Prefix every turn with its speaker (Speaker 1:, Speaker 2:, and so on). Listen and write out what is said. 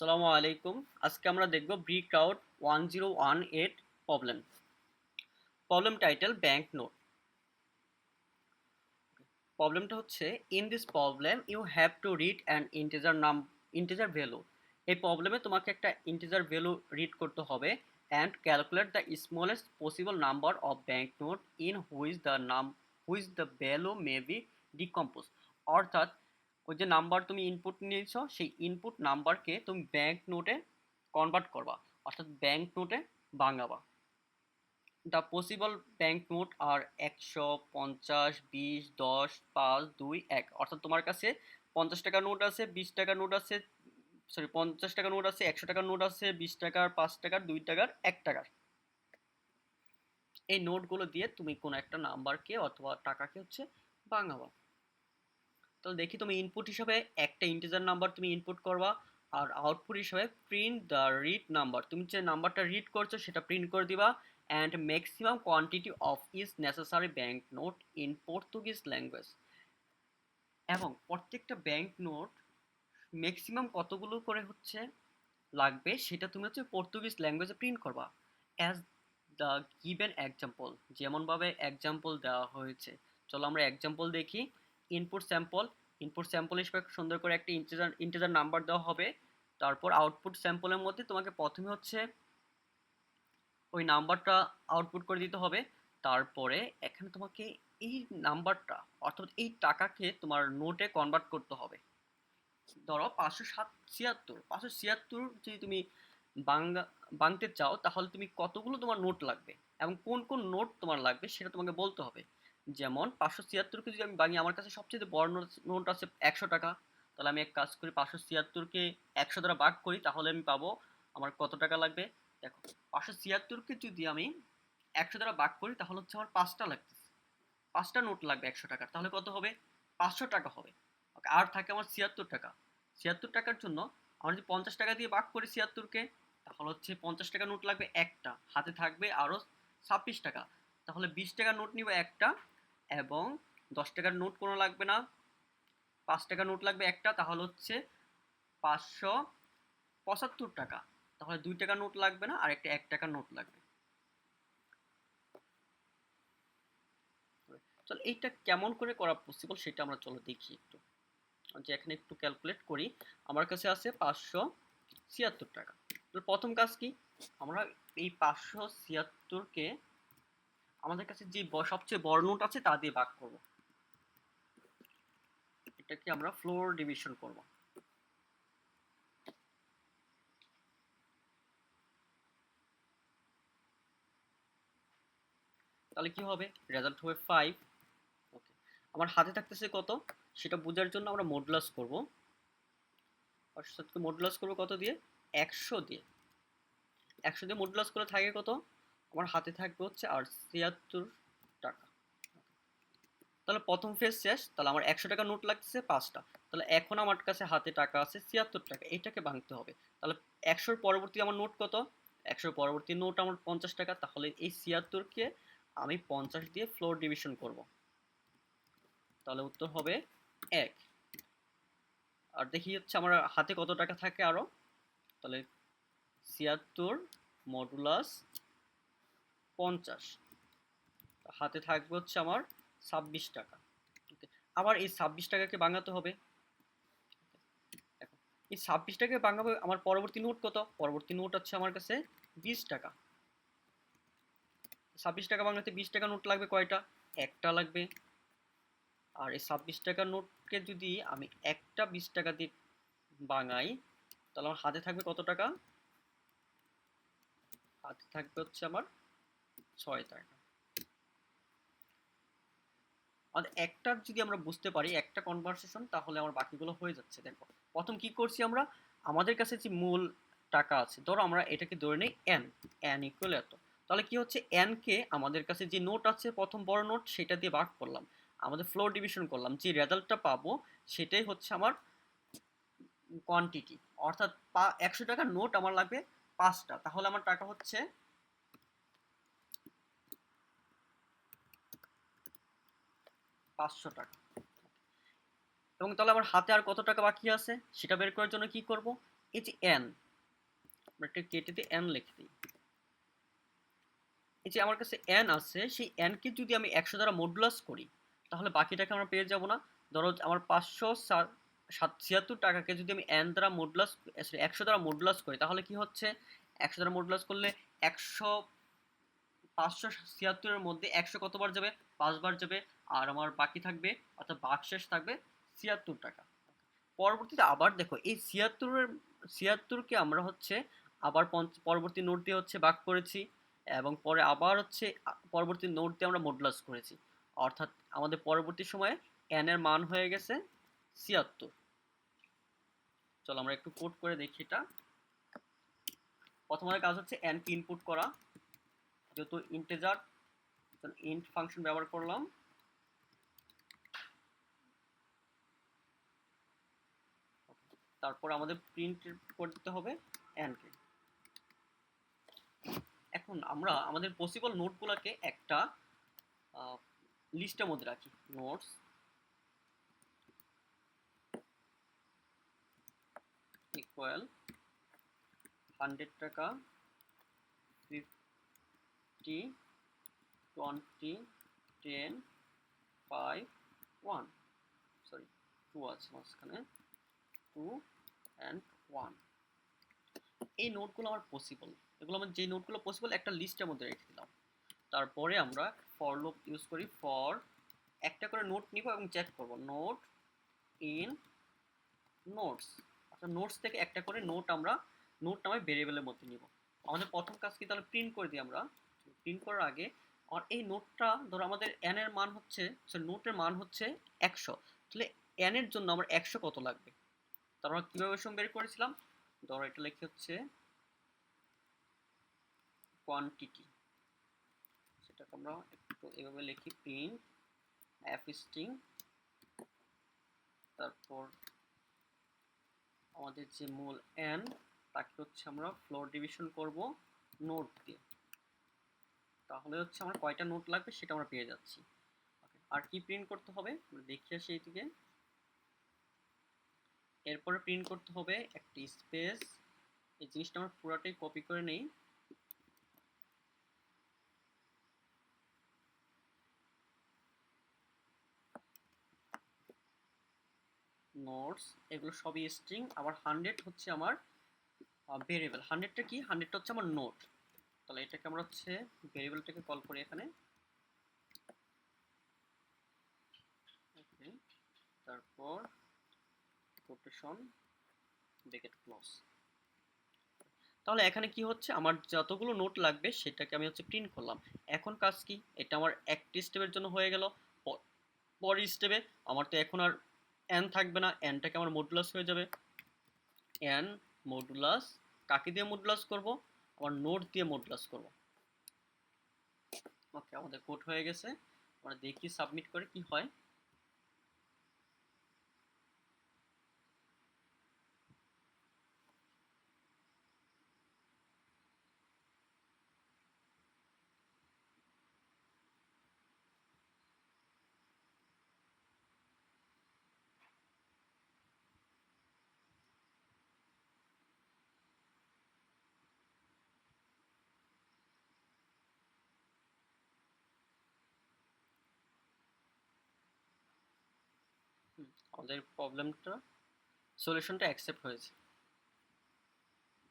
Speaker 1: আসসালামু আলাইকুম। আজকে আমরা দেখব brick out 1018 problem. Problem title bank note. প্রবলেমটা হচ্ছে in this problem you have to read an integer value. এই প্রবলেমে তোমাকে একটা ইন্টিজার ভ্যালু রিড করতে হবে and calculate the smallest possible number of bank note in which the value may be decompose. অর্থাৎ ওই যে নাম্বার তুমি ইনপুট নিয়েছো সেই ইনপুট নাম্বারকে তুমি ব্যাংক নোটে কনভার্ট করবা, অর্থাৎ ব্যাংক নোটে ভাঙাবা। দ্য পসিবল ব্যাংক নোট আর 100, 50, 20, 10, 5, 2, 1। অর্থাৎ তোমার কাছে 50 টাকা নোট আছে, 20 টাকা নোট আছে, সরি 50 টাকা নোট আছে, 100 টাকার নোট আছে, 20 টাকার, 5 টাকার, 2 টাকার, 1 টাকার। এই নোটগুলো দিয়ে তুমি কোনো একটা নাম্বারকে অথবা টাকাকে হচ্ছে ভাঙাবা। তাহলে দেখি তুমি ইনপুট হিসাবে একটা ইন্টিজার নাম্বার তুমি ইনপুট করবা, আর আউটপুট হিসাবে প্রিন্ট দ্য রিড নাম্বার, তুমি যে নাম্বারটা রিড করছো সেটা প্রিন্ট করে দিবা। And maximum quantity of is necessary bank note in Portuguese language. এবং প্রত্যেকটা ব্যাংক নোট ম্যাক্সিমাম কতগুলো করে হচ্ছে লাগবে সেটা তুমি হচ্ছে পর্তুগিজ ল্যাঙ্গুয়েজে প্রিন্ট করবা অ্যাজ দ্য গিভেন এক্সাম্পল, যেমনভাবে এক্সাম্পল দেওয়া হয়েছে। চলো আমরা এক্সাম্পল দেখি। ইনপুট স্যাম্পল, ইনপুট স্যাম্পল হিসেবে সুন্দর করে একটা ইন্টিজার নাম্বার দেওয়া হবে। তারপর আউটপুট স্যাম্পলের মধ্যে তোমাকে প্রথমে হচ্ছে ওই নাম্বারটা আউটপুট করে দিতে হবে। তারপরে এখানে তোমাকে এই নাম্বারটা অর্থাৎ এই টাকাকে তোমার নোটে কনভার্ট করতে হবে। ধরো 576 যদি তুমি বাংলা বাংতে চাও তাহলে তুমি কতগুলো তোমার নোট লাগবে এবং কোন কোন নোট তোমার লাগবে সেটা তোমাকে বলতে হবে। যেমন 576কে যদি আমি ভাঙি, আমার কাছে সবচেয়ে বড় নোট আছে 100 টাকা। তাহলে আমি এক কাজ করি, 576কে 100 দ্বারা ভাগ করি, তাহলে আমি পাবো আমার কত টাকা লাগবে। দেখো, 576কে যদি আমি 100 দ্বারা ভাগ করি তাহলে হচ্ছে আমার 5টা লাগবে, 5টা নোট লাগবে 100 টাকার, তাহলে কত হবে? 500 টাকা হবে। ওকে, আর থাকে আমার 76 টাকা। 76 টাকার জন্য আমরা যদি 50 টাকা দিয়ে ভাগ করি 76কে, তাহলে হচ্ছে 50 টাকা নোট লাগবে একটা, হাতে থাকবে আরও 26 টাকা। তাহলে 20 টাকার নোট নিব একটা, এবং 10 টাকার নোট কোনো লাগবে না, 5 টাকার নোট লাগবে একটা, তাহলে হচ্ছে 575 টাকা। তাহলে 2 টাকার নোট লাগবে না, আর একটা 1 টাকার নোট লাগবে। চলো এইটা কেমন করে করা পসিবল সেটা আমরা চলো দেখি একটু। যে এখানে একটু ক্যালকুলেট করি। আমার কাছে আছে 576 টাকা। তো প্রথম কাজ কি, আমরা এই 576কে আমাদের কাছে যে সবচেয়ে বড় নোট আছে তা দিয়ে ভাগ করব। এটাকে আমরা ফ্লোর ডিভিশন করব। তাহলে কি হবে? রেজাল্ট হবে 5। ওকে, আমার হাতে থাকতেছে কত সেটা বোঝার জন্য আমরা মডুলাস করব। 500কে মডুলাস করব কত দিয়ে? 100 দিয়ে। 100 দিয়ে মডুলাস করে থাকে কত? আমার হাতে থাকবে হচ্ছে আর 76 টাকা। তাহলে প্রথম ফেজ শেষ। তাহলে আমার 100 টাকা নোট লাগছে 5টা। তাহলে এখন আমার কাছে হাতে টাকা আছে 76 টাকা, এটাকে ভাঙতে হবে। তাহলে 100-র পরবর্তী আমার নোট কত? 100-র পরবর্তী নোট আমার 50 টাকা। তাহলে এই 76কে আমি 50 দিয়ে ফ্লোর ডিভিশন করব। তাহলে উত্তর হবে 1। আর দেখি হচ্ছে আমার হাতে কত টাকা থাকে আরও। তাহলে 76 মডুলাস 50, হাতে থাকবে হচ্ছে আমার 26 টাকা। আবার এই 26 টাকাকে ভাঙাতে হবে। দেখো, এই 26 টাকাকে ভাঙাবে, আমার পরবর্তী নোট কত? পরবর্তী নোট আছে আমার কাছে 20 টাকা। 26 টাকা ভাঙাতে 20 টাকা নোট লাগবে কয়টা? একটা লাগবে। আর এই 26 টাকার নোটকে যদি আমি একটা 20 টাকা দিয়ে ভাঙাই তাহলে আমার হাতে থাকবে কত টাকা? হাতে থাকবে হচ্ছে আমার 6 টাকা। আর একটার যদি আমরা বুঝতে পারি একটা কনভারসেশন, তাহলে আমার বাকিগুলো হয়ে যাচ্ছে। দেখো, প্রথম কি করছি আমরা, আমাদের কাছে যে মূল টাকা আছে, ধরো আমরা এটাকে ধরে নেই এন, এন ইকুয়াল এত। তাহলে কি হচ্ছে, এন কে আমাদের কাছে যে নোট আছে প্রথম বড় নোট সেটা দিয়ে ভাগ করলাম, আমাদের ফ্লোর ডিভিশন করলাম, যে রেজাল্টটা পাবো সেটাই হচ্ছে আমার কোয়ান্টিটি। অর্থাৎ 100 টাকার নোট আমার লাগবে 5টা, তাহলে আমার টাকা হচ্ছে 500 টাকা। এবং তাহলে আমার হাতে আর কত টাকা বাকি আছে সেটা বের করার জন্য কি করব, এই যে n, আমরা একটা কেটে দিয়ে n লিখে দিই। এই যে আমার কাছে n আছে, সেই n কে যদি আমি 100 দ্বারা মডুলাস করি তাহলে বাকিটাকে আমরা পেয়ে যাব না? ধরো আমার 576 টাকাকে যদি আমি n দ্বারা মডুলাস, সরি 100 দ্বারা মডুলাস করি তাহলে কি হচ্ছে, 100 দ্বারা মডুলাস করলে 100, 576 এর মধ্যে 100 কতবার যাবে, 5 বার যাবে, আর আমার বাকি থাকবে, অর্থাৎ ভাগশেষ থাকবে 76 টাকা। পরবর্তীতে আবার দেখো এই 76কে আমরা হচ্ছে আবার পরবর্তী নোট দিয়ে হচ্ছে ভাগ করেছি, এবং পরে আবার হচ্ছে পরবর্তী নোট দিয়ে আমরা মডুলাস করেছি, অর্থাৎ আমাদের পরবর্তী সময়ে n এর মান হয়ে গেছে 76। চলো আমরা একটু কোড করে দেখি এটা। প্রথম কাজ হচ্ছে n কে ইনপুট করা, যেহেতু ইন্টিজার ইন্ট ফাংশন ব্যবহার করলাম। তারপর আমাদের প্রিন্ট করে দিতে হবে n কে। এখন আমরা আমাদের পসিবল নোটগুলোকে একটা লিস্টের মধ্যে রাখি। নোটস ইকুয়াল 100 টাকা, 50, 20, 10, 5, 1, সরি 2 আছে মাঝখানে, 2 and 1। এই নোটগুলো আমার পসিবল, এগুলো আমার যে নোটগুলো পসিবল একটা লিস্টের মধ্যে রেখে দিলাম। তারপরে আমরা ফর লুপ ইউজ করি। ফর একটা করে নোট নিব এবং চেক করব নোট ইন নোটস, অর্থাৎ নোটস থেকে একটা করে নোট আমরা নোট নামে ভেরিয়েবলের মধ্যে নিব। আমাদের প্রথম কাজ কি, তাহলে প্রিন্ট করে দিই আমরা। প্রিন্ট করার আগে আর এই নোটটা ধরো আমাদের n এর মান হচ্ছে, নোটের মান হচ্ছে 100, তাহলে n এর জন্য আমার 100 কত লাগবে, তার আমরা কিভাবে সম বের করেছিলাম, ধরো এটা লিখে হচ্ছে কোয়ান্টিটি, সেটাকে আমরা একটু এভাবে লিখি প্রিন্ট f স্ট্রিং, তারপর আমাদের যে মূল n তাকে হচ্ছে আমরা ফ্লোর ডিভিশন করব নোট দিয়ে, তাহলে হচ্ছে আমার কয়টা নোট লাগবে সেটা আমরা পেয়ে যাচ্ছি। আর কি প্রিন্ট করতে হবে আমরা দেখি আসি এইদিকে। এরপরে প্রিন্ট করতে হবে একটি স্পেস, এই জিনিসটা আমরা পুরোটাই কপি করে নেই। নোটস এগুলো সবই স্ট্রিং, আবার 100 হচ্ছে আমার ভেরিয়েবল। 100টা কি, 100টা হচ্ছে আমার নোট, তাহলে এটাকে আমরা হচ্ছে ভেরিয়েবলটাকে কল করি এখানে। তারপর কোটেশন ব্র্যাকেট ক্লোজ। তাহলে এখানে কি হচ্ছে, আমার যতগুলো নোট লাগবে সেটাকে আমি হচ্ছে প্রিন্ট করলাম। এখন কাজ কি, এটা আমার একটি স্টেপের জন্য হয়ে গেল। পরের স্টেপে আমার তো এখন আর n থাকবে না, nটাকে আমার মডুলাস হয়ে যাবে। n মডুলাস কাকে দিয়ে মডুলাস করব, আমার নোট দিয়ে মডুলাস করব। ওকে, আমাদের কোড হয়ে গেছে, আমরা দেখি সাবমিট করে কি হয়। আমাদের প্রবলেমটা, সলিউশনটা অ্যাকসেপ্ট হয়েছে।